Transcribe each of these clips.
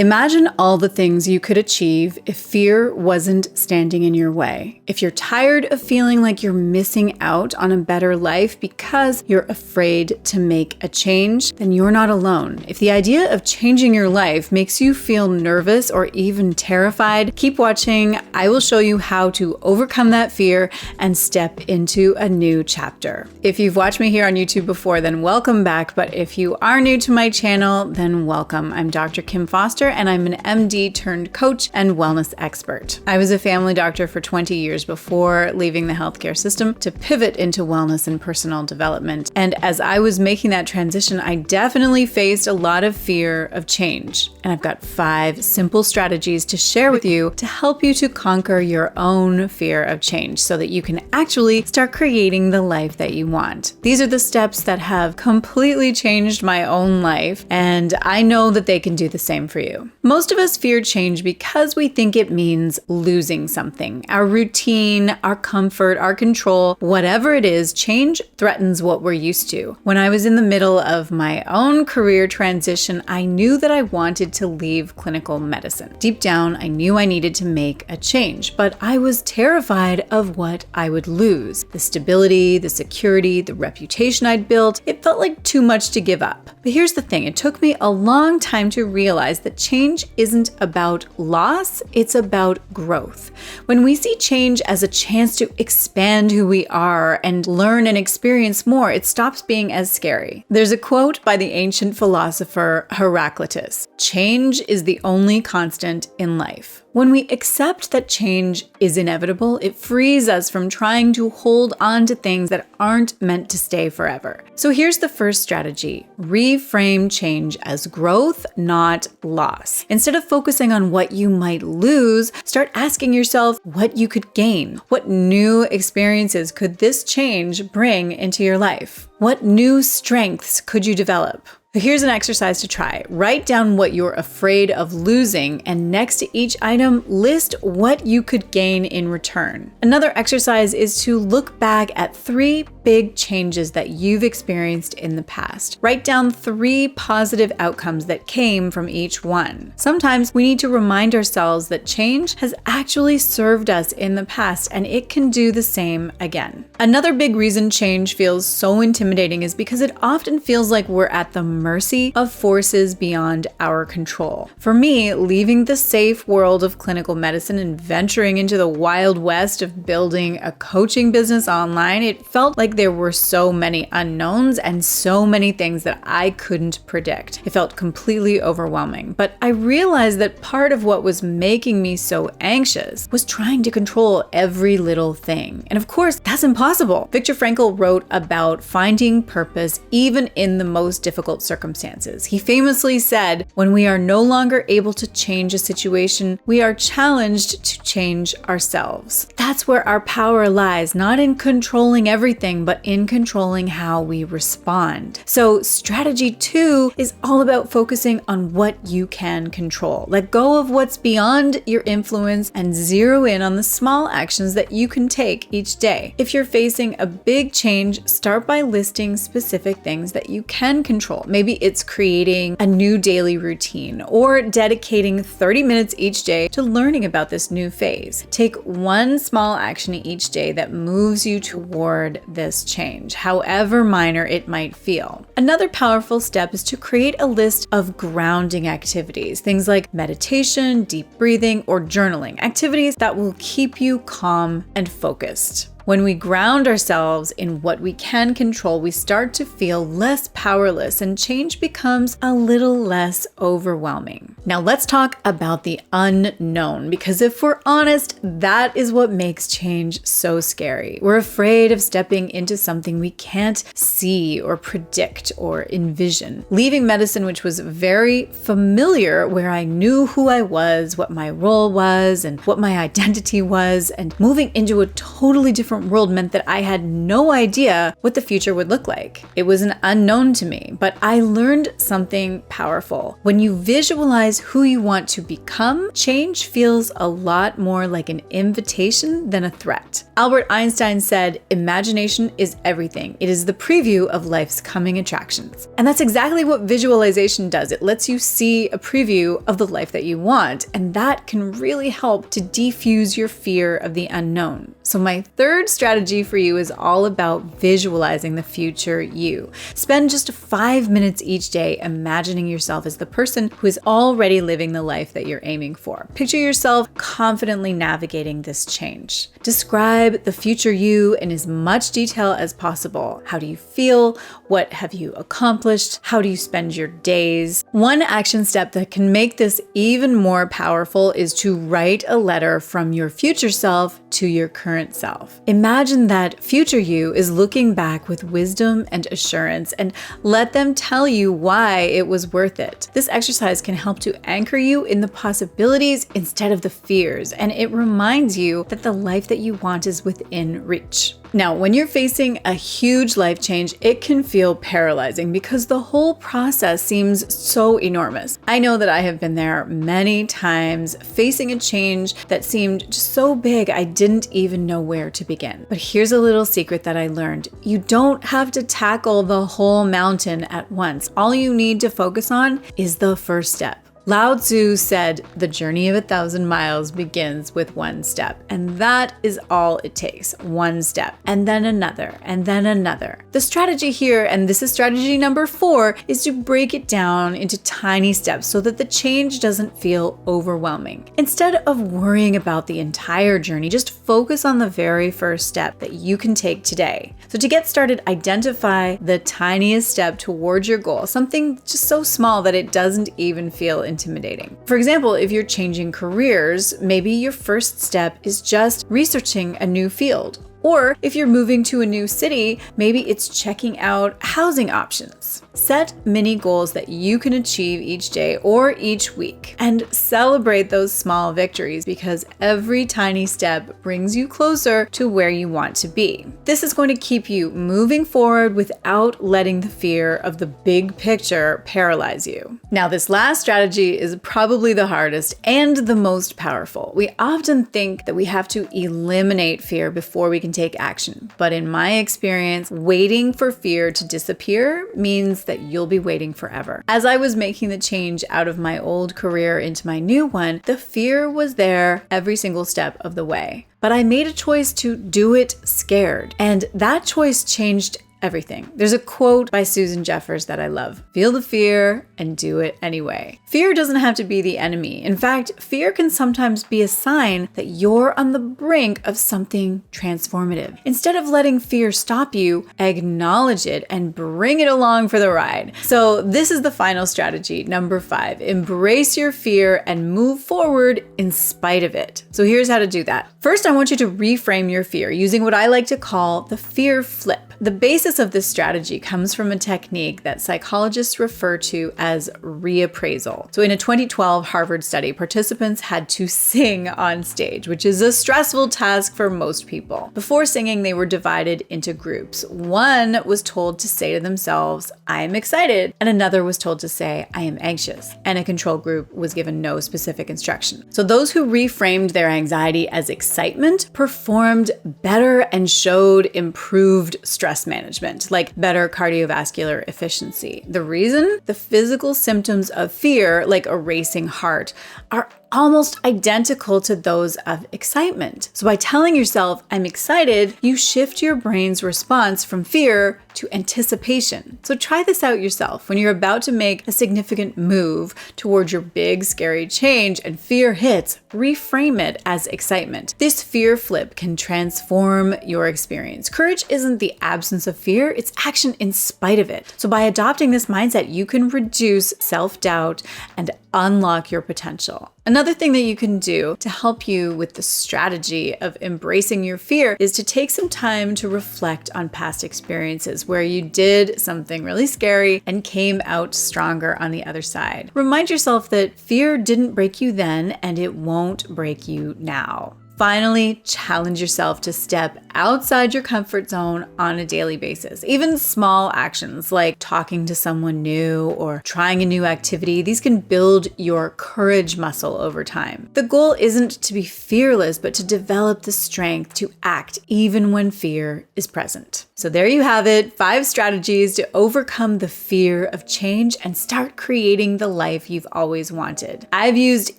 Imagine all the things you could achieve if fear wasn't standing in your way. If you're tired of feeling like you're missing out on a better life because you're afraid to make a change, then you're not alone. If the idea of changing your life makes you feel nervous or even terrified, keep watching. I will show you how to overcome that fear and step into a new chapter. If you've watched me here on YouTube before, then welcome back. But if you are new to my channel, then welcome. I'm Dr. Kim Foster, and I'm an MD turned coach and wellness expert. I was a family doctor for 20 years before leaving the healthcare system to pivot into wellness and personal development. And as I was making that transition, I definitely faced a lot of fear of change. And I've got 5 simple strategies to share with you to help you to conquer your own fear of change so that you can actually start creating the life that you want. These are the steps that have completely changed my own life, and I know that they can do the same for you. Most of us fear change because we think it means losing something. Our routine, our comfort, our control, whatever it is, change threatens what we're used to. When I was in the middle of my own career transition, I knew that I wanted to leave clinical medicine. Deep down, I knew I needed to make a change, but I was terrified of what I would lose. The stability, the security, the reputation I'd built, it felt like too much to give up. But here's the thing, it took me a long time to realize that change isn't about loss, it's about growth. When we see change as a chance to expand who we are and learn and experience more, it stops being as scary. There's a quote by the ancient philosopher Heraclitus: "Change is the only constant in life." When we accept that change is inevitable, it frees us from trying to hold on to things that aren't meant to stay forever. So here's the first strategy: reframe change as growth, not loss. Instead of focusing on what you might lose, start asking yourself what you could gain. What new experiences could this change bring into your life? What new strengths could you develop? Here's an exercise to try. Write down what you're afraid of losing, and next to each item, list what you could gain in return. Another exercise is to look back at 3 big changes that you've experienced in the past. Write down 3 positive outcomes that came from each one. Sometimes we need to remind ourselves that change has actually served us in the past, and it can do the same again. Another big reason change feels so intimidating is because it often feels like we're at the mercy of forces beyond our control. For me, leaving the safe world of clinical medicine and venturing into the wild west of building a coaching business online, it felt like there were so many unknowns and so many things that I couldn't predict. It felt completely overwhelming. But I realized that part of what was making me so anxious was trying to control every little thing. And of course, that's impossible. Viktor Frankl wrote about finding purpose even in the most difficult circumstances. He famously said, "When we are no longer able to change a situation, we are challenged to change ourselves." That's where our power lies, not in controlling everything, but in controlling how we respond. So strategy 2 is all about focusing on what you can control. Let go of what's beyond your influence and zero in on the small actions that you can take each day. If you're facing a big change, start by listing specific things that you can control. Maybe it's creating a new daily routine or dedicating 30 minutes each day to learning about this new phase. Take one small action each day that moves you toward this change, however minor it might feel. Another powerful step is to create a list of grounding activities, things like meditation, deep breathing, or journaling, activities that will keep you calm and focused. When we ground ourselves in what we can control, we start to feel less powerless and change becomes a little less overwhelming. Now let's talk about the unknown, because if we're honest, that is what makes change so scary. We're afraid of stepping into something we can't see or predict or envision. Leaving medicine, which was very familiar, where I knew who I was, what my role was, and what my identity was, and moving into a totally different different world meant that I had no idea what the future would look like. It was an unknown to me, but I learned something powerful. When you visualize who you want to become, change feels a lot more like an invitation than a threat. Albert Einstein said, "Imagination is everything. It is the preview of life's coming attractions." And that's exactly what visualization does. It lets you see a preview of the life that you want, and that can really help to defuse your fear of the unknown. So my third strategy for you is all about visualizing the future you. Spend just 5 minutes each day imagining yourself as the person who is already living the life that you're aiming for. Picture yourself confidently navigating this change. Describe the future you in as much detail as possible. How do you feel? What have you accomplished? How do you spend your days? One action step that can make this even more powerful is to write a letter from your future self to your current self. Imagine that future you is looking back with wisdom and assurance, and let them tell you why it was worth it. This exercise can help to anchor you in the possibilities instead of the fears, and it reminds you that the life that you want is within reach. Now, when you're facing a huge life change, it can feel paralyzing because the whole process seems so enormous. I know that I have been there many times, facing a change that seemed just so big I didn't even know where to begin. But here's a little secret that I learned. You don't have to tackle the whole mountain at once. All you need to focus on is the first step. Lao Tzu said, "The journey of 1,000 miles begins with one step." And that is all it takes. One step, and then another, and then another. The strategy here, and this is strategy number 4, is to break it down into tiny steps so that the change doesn't feel overwhelming. Instead of worrying about the entire journey, just focus on the very first step that you can take today. So to get started, identify the tiniest step towards your goal, something just so small that it doesn't even feel intimidating. For example, if you're changing careers, maybe your first step is just researching a new field. Or if you're moving to a new city, maybe it's checking out housing options. Set mini goals that you can achieve each day or each week, and celebrate those small victories because every tiny step brings you closer to where you want to be. This is going to keep you moving forward without letting the fear of the big picture paralyze you. Now, this last strategy is probably the hardest and the most powerful. We often think that we have to eliminate fear before we can take action. But in my experience, waiting for fear to disappear means that you'll be waiting forever. As I was making the change out of my old career into my new one, the fear was there every single step of the way. But I made a choice to do it scared. And that choice changed everything. There's a quote by Susan Jeffers that I love. "Feel the fear and do it anyway." Fear doesn't have to be the enemy. In fact, fear can sometimes be a sign that you're on the brink of something transformative. Instead of letting fear stop you, acknowledge it and bring it along for the ride. So this is the final strategy, number 5. Embrace your fear and move forward in spite of it. So here's how to do that. First, I want you to reframe your fear using what I like to call the fear flip. The basis of this strategy comes from a technique that psychologists refer to as reappraisal. So in a 2012 Harvard study, participants had to sing on stage, which is a stressful task for most people. Before singing, they were divided into groups. One was told to say to themselves, "I am excited," and another was told to say, "I am anxious," and a control group was given no specific instruction. So those who reframed their anxiety as excitement performed better and showed improved stress management, like better cardiovascular efficiency. The reason? The physical symptoms of fear, like a racing heart, are almost identical to those of excitement. So by telling yourself, "I'm excited," you shift your brain's response from fear to anticipation. So try this out yourself. When you're about to make a significant move towards your big, scary change and fear hits, reframe it as excitement. This fear flip can transform your experience. Courage isn't the absence of fear, it's action in spite of it. So by adopting this mindset, you can reduce self-doubt and unlock your potential. Another thing that you can do to help you with the strategy of embracing your fear is to take some time to reflect on past experiences where you did something really scary and came out stronger on the other side. Remind yourself that fear didn't break you then and it won't break you now. finally challenge yourself to step outside your comfort zone on a daily basis. Even small actions like talking to someone new or trying a new activity, these can build your courage muscle over time. The goal isn't to be fearless, but to develop the strength to act even when fear is present. So there you have it, 5 strategies to overcome the fear of change and start creating the life you've always wanted. I've used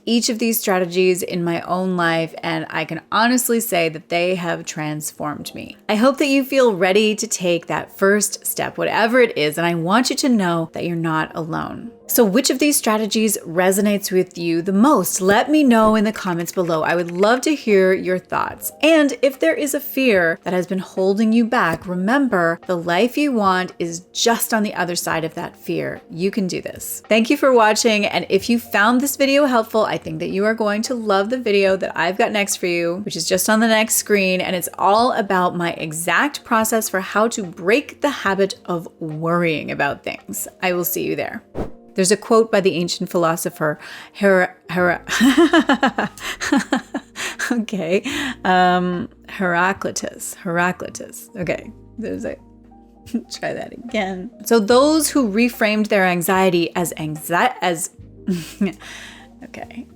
each of these strategies in my own life, and I can honestly say that they have transformed me. I hope that you feel ready to take that first step, whatever it is, and I want you to know that you're not alone. So which of these strategies resonates with you the most? Let me know in the comments below. I would love to hear your thoughts. And if there is a fear that has been holding you back, remember the life you want is just on the other side of that fear. You can do this. Thank you for watching. And if you found this video helpful, I think that you are going to love the video that I've got next for you, which is just on the next screen. And it's all about my exact process for how to break the habit of worrying about things. I will see you there. There's a quote by the ancient philosopher Heraclitus. Okay, there's a try that again. So those who reframed their anxiety as okay.